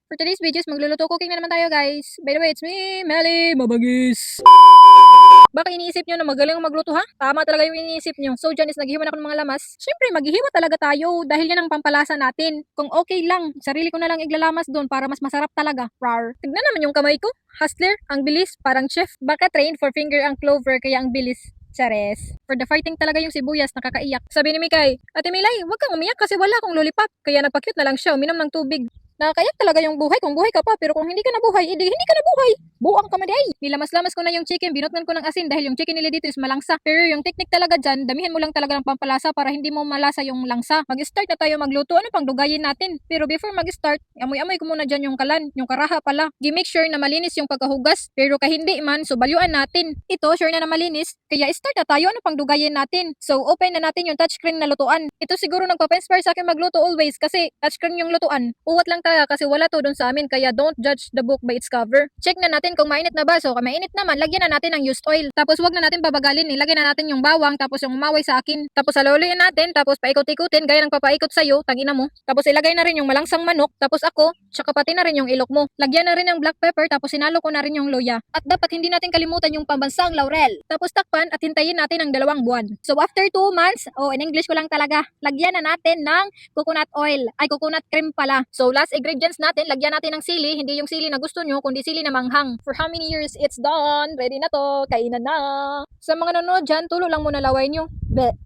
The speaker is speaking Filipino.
For today's videos, magluluto cooking na naman tayo guys. By the way, it's me, Melly Mabagis. Baka iniisip nyo na magaling magluto ha? Tama talaga yung iniisip nyo. So dyan is naghihiwa na ako ng mga lamas. Siyempre, maghihiwa talaga tayo dahil yan ang pampalasa natin. Kung okay lang, sarili ko na lang iglalamas doon para mas masarap talaga. Rar. Tignan naman yung kamay ko. Hustler, ang bilis, parang chef. Baka train for finger ang clover kaya ang bilis. Chares. For the fighting talaga yung sibuyas, nakakaiyak. Sabi ni Mikay, Ate Milay, wag kang umiyak kasi wala akong lollipop. Kaya nagpa-cute na lang siya, uminom ng tubig. Nakakayak talaga yung buhay kung buhay ka pa, pero kung hindi ka nabuhay, edi hindi ka nabuhay. Buang ka maday. Nilamas-lamas ko na yung chicken, binutnan ko ng asin dahil yung chicken nila dito is malangsa. Pero yung technique talaga dyan, damihan mo lang talaga ng pampalasa para hindi mo malasa yung langsa. Mag-start na tayo magluto, ano pang dugayin natin? Pero before mag-start, amoy-amoy ko muna dyan yung kalan, yung karaha pala. Gi-make sure na malinis yung pagkahugas, pero kahit hindi man, so balyuan natin. Ito, sure na malinis, kaya start na tayo, ano pang dugayin natin? So open na natin yung touchscreen na lutuan. Ito siguro nagpa-inspire sa akin magluto always kasi touchscreen yung lutuan. Uwat lang talaga kasi wala to dun sa amin kaya don't judge the book by its cover. Check na natin kung mainit na ba. So kung mainit naman, lagyan na natin ng used oil. Tapos wag na natin babagalin, ilagyan na natin yung bawang tapos yung umaway sa akin. Tapos haluluin natin, tapos paikot-ikutin gaya ng papaikot sa'yo, tangina mo. Tapos ilagay na rin yung malangsang manok, tapos ako, tsaka pati na rin yung ilok mo. Lagyan na rin ng black pepper tapos sinalo ko na rin yung luya. At dapat hindi natin kalimutan yung pambansang laurel. Tapos takpan at hintayin natin ng 2 buwan. So after 2 months, in English ko lang talaga, lagyan na natin ng coconut oil. Ay, coconut cream pala. So last ingredients natin, lagyan natin ng sili, hindi yung sili na gusto nyo, kundi sili na manghang. For how many years it's done? Ready na to, kainan na. Sa mga nanonood dyan, tulo lang muna laway nyo. Be.